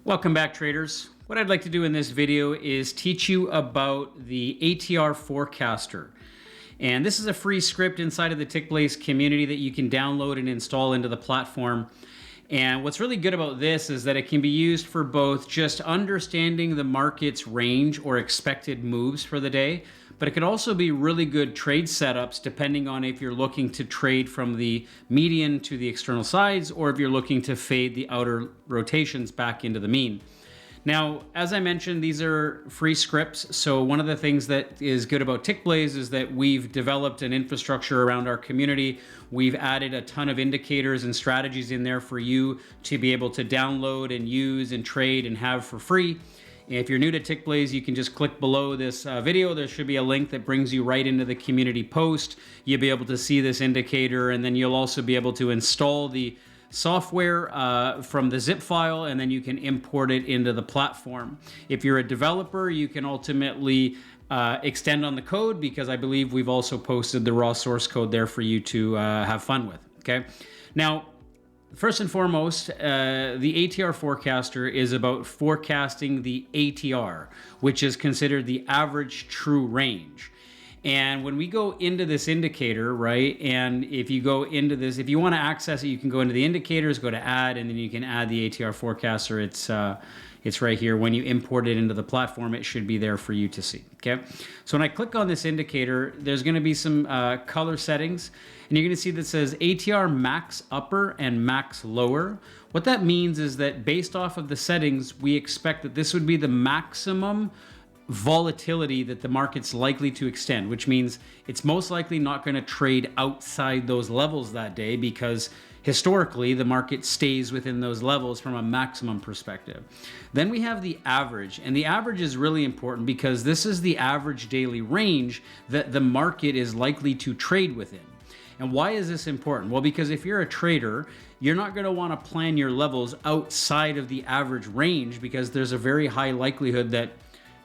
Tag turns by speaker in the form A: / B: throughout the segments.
A: Welcome back, traders. What I'd like to do in this video is teach you about the ATR forecaster. And this is a free script inside of the Tickblaze community that you can download and install into the platform. And what's really good about this is that it can be used for both just understanding the market's range or expected moves for the day, but it could also be really good trade setups depending on if you're looking to trade from the median to the external sides or if you're looking to fade the outer rotations back into the mean. Now, as I mentioned, these are free scripts. So one of the things that is good about Tickblaze is that we've developed an infrastructure around our community. We've added a ton of indicators and strategies in there for you to be able to download and use and trade and have for free. If you're new to Tickblaze, you can just click below this video. There should be a link that brings you right into the community post. You'll be able to see this indicator, and then you'll also be able to install the software from the zip file, and then you can import it into the platform. If you're a developer, you can ultimately extend on the code, because I believe we've also posted the raw source code there for you to have fun with. Okay. Now, first and foremost, the ATR forecaster is about forecasting the ATR, which is considered the average true range. And when we go into this indicator, right, and if you go into this, if you want to access it, you can go into the indicators, go to add, and then you can add the ATR forecaster. It's right here. When you import it into the platform, it should be there for you to see. Okay. So when I click on this indicator, there's going to be some color settings, and you're going to see that says ATR max upper and max lower. What that means is that based off of the settings, we expect that this would be the maximum volatility that the market's likely to extend, which means it's most likely not going to trade outside those levels that day, because historically the market stays within those levels from a maximum perspective. Then we have the average, and the average is really important because this is the average daily range that the market is likely to trade within. And why is this important? Well, because if you're a trader, you're not going to want to plan your levels outside of the average range, because there's a very high likelihood that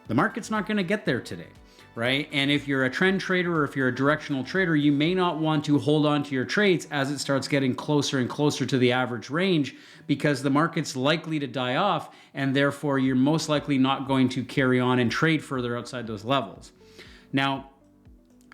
A: the market's not going to get there today, right? And if you're a trend trader or if you're a directional trader, you may not want to hold on to your trades as it starts getting closer and closer to the average range, because the market's likely to die off, and therefore you're most likely not going to carry on and trade further outside those levels. Now,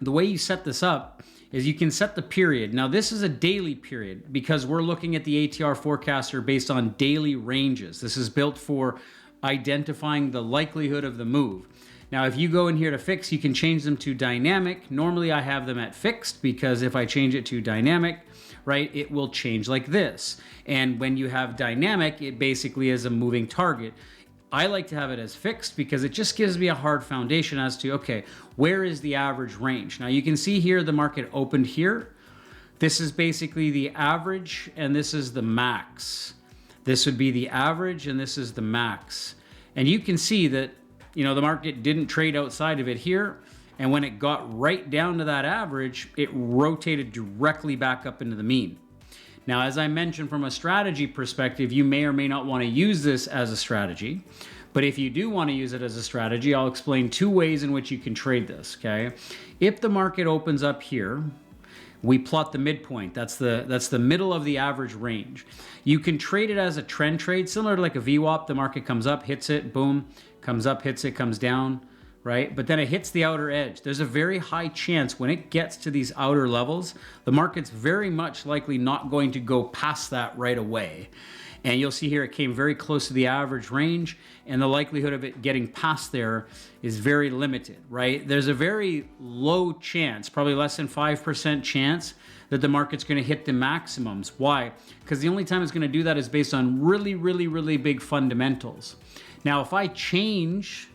A: the way you set this up is you can set the period. Now, this is a daily period because we're looking at the ATR forecaster based on daily ranges. This is built for identifying the likelihood of the move. Now, if you go in here to fix, you can change them to dynamic. Normally I have them at fixed, because if I change it to dynamic, right, it will change like this. And when you have dynamic, it basically is a moving target. I like to have it as fixed because it just gives me a hard foundation as to, okay, where is the average range? Now you can see here the market opened here. This is basically the average, and this is the max. This would be the average, and this is the max. And you can see that, the market didn't trade outside of it here. And when it got right down to that average, it rotated directly back up into the mean. Now, as I mentioned, from a strategy perspective, you may or may not want to use this as a strategy. But if you do want to use it as a strategy, I'll explain two ways in which you can trade this, okay? If the market opens up here, we plot the midpoint. That's the middle of the average range. You can trade it as a trend trade, similar to like a VWAP. The market comes up, hits it, boom, comes up, hits it, comes down, right? But then it hits the outer edge. There's a very high chance when it gets to these outer levels, the market's very much likely not going to go past that right away. And you'll see here it came very close to the average range, and the likelihood of it getting past there is very limited, right? There's a very low chance, probably less than 5% chance, that the market's going to hit the maximums. Why? Because the only time it's going to do that is based on really, really, really big fundamentals. Now, if I change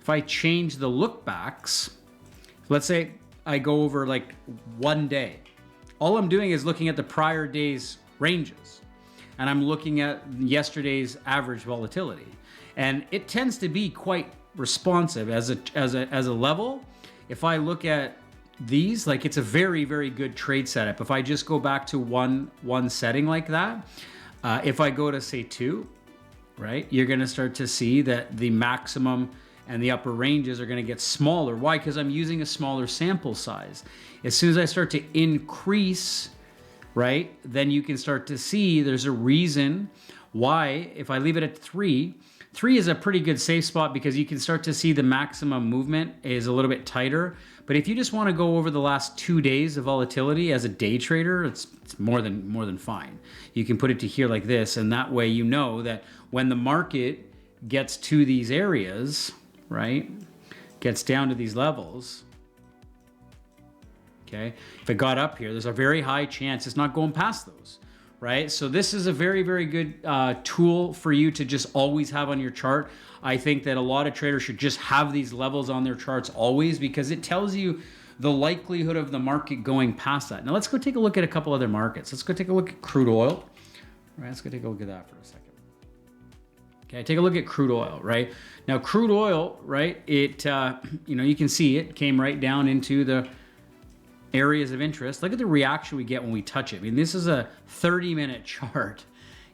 A: the look backs, let's say I go over like one day, all I'm doing is looking at the prior day's ranges. And I'm looking at yesterday's average volatility, and it tends to be quite responsive as a level. If I look at these, like, it's a very, very good trade setup. If I just go back to one setting like that, if I go to say 2, right, you're going to start to see that the maximum and the upper ranges are going to get smaller. Why? Because I'm using a smaller sample size. As soon as I start to increase, right, then you can start to see there's a reason Why? If I leave it at 3, 3 is a pretty good safe spot because you can start to see the maximum movement is a little bit tighter. But if you just want to go over the last 2 days of volatility as a day trader, it's more than fine. You can put it to here like this, and that way you know that when the market gets to these areas, right, gets down to these levels, okay, if it got up here, there's a very high chance it's not going past those, right? So this is a very, very good tool for you to just always have on your chart. I think that a lot of traders should just have these levels on their charts always because it tells you the likelihood of the market going past that. Now let's go take a look at a couple other markets. Let's go take a look at crude oil. All right, let's go take a look at that for a second. Okay, take a look at crude oil, right? Now crude oil, right, it, you can see it came right down into the areas of interest. Look at the reaction we get when we touch it. I mean, this is a 30-minute chart.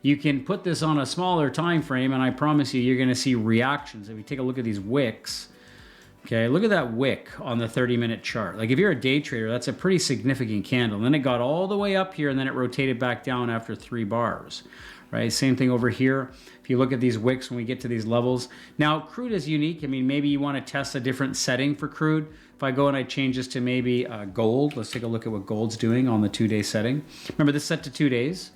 A: You can put this on a smaller time frame, and I promise you're going to see reactions. If we take a look at these wicks, okay, look at that wick on the 30-minute chart. Like if you're a day trader, that's a pretty significant candle. And then it got all the way up here, and then it rotated back down after 3 bars, right? Same thing over here. If you look at these wicks when we get to these levels. Now, crude is unique. I mean, maybe you want to test a different setting for crude. If I go and I change this to maybe gold, let's take a look at what gold's doing on the 2-day setting. Remember, this is set to 2 days.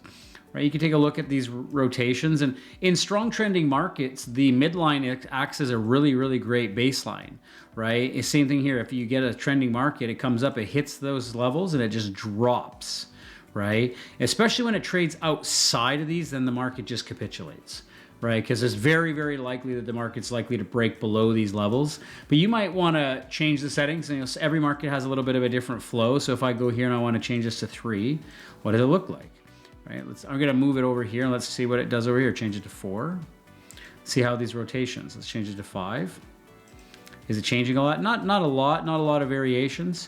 A: Right, you can take a look at these rotations, and in strong trending markets, the midline acts as a really, really great baseline, right? Same thing here. If you get a trending market, it comes up, it hits those levels, and it just drops, right? Especially when it trades outside of these, then the market just capitulates, right? Because it's very, very likely that the market's likely to break below these levels. But you might want to change the settings. And every market has a little bit of a different flow. So if I go here and I want to change this to 3, what does it look like? Right, I'm going to move it over here and let's see what it does over here. Change it to 4. See how these rotations. Let's change it to 5. Is it changing a lot? Not a lot of variations.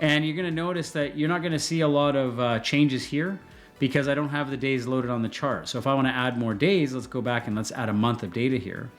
A: And you're going to notice that you're not going to see a lot of changes here because I don't have the days loaded on the chart. So if I want to add more days, let's go back and let's add a month of data here.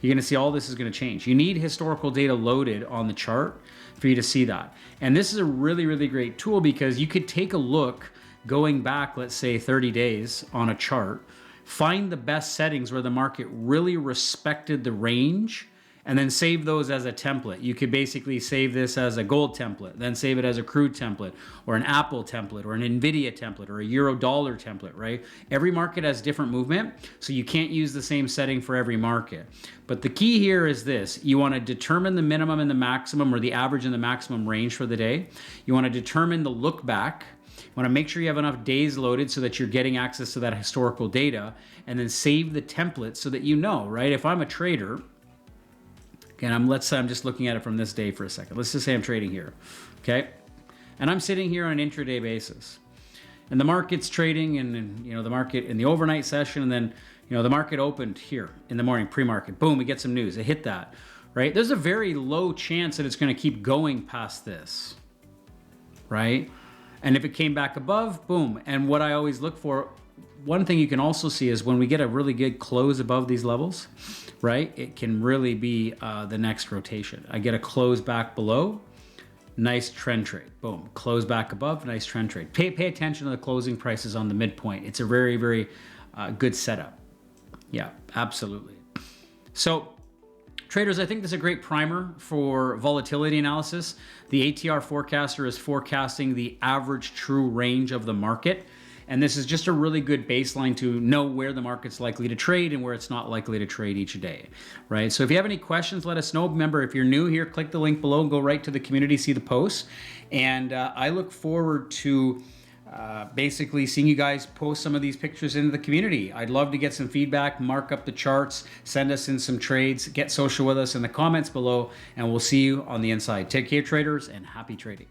A: You're going to see all this is going to change. You need historical data loaded on the chart for you to see that. And this is a really, really great tool because you could take a look going back, let's say 30 days on a chart, find the best settings where the market really respected the range, and then save those as a template. You could basically save this as a gold template, then save it as a crude template, or an Apple template, or an Nvidia template, or a euro dollar template, right? Every market has different movement, so you can't use the same setting for every market. But the key here is this. You want to determine the minimum and the maximum, or the average and the maximum range for the day. You want to determine the look back. You want to make sure you have enough days loaded so that you're getting access to that historical data, and then save the template so that you know, right? If I'm a trader, again, let's say I'm just looking at it from this day for a second. Let's just say I'm trading here, okay? And I'm sitting here on an intraday basis. And the market's trading, and the market in the overnight session, and then the market opened here in the morning, pre-market. Boom, we get some news. It hit that, right? There's a very low chance that it's going to keep going past this, right? And if it came back above, boom. And what I always look for, one thing you can also see is when we get a really good close above these levels, right? It can really be the next rotation. I get a close back below, nice trend trade. Boom, close back above, nice trend trade. Pay attention to the closing prices on the midpoint. It's a very, very good setup. Yeah, absolutely. So, traders, I think this is a great primer for volatility analysis. The ATR forecaster is forecasting the average true range of the market. And this is just a really good baseline to know where the market's likely to trade and where it's not likely to trade each day, right? So if you have any questions, let us know. Remember, if you're new here, click the link below and go right to the community, see the posts. And I look forward to basically seeing you guys post some of these pictures into the community. I'd love to get some feedback, mark up the charts, send us in some trades, get social with us in the comments below, and we'll see you on the inside. Take care, traders, and happy trading.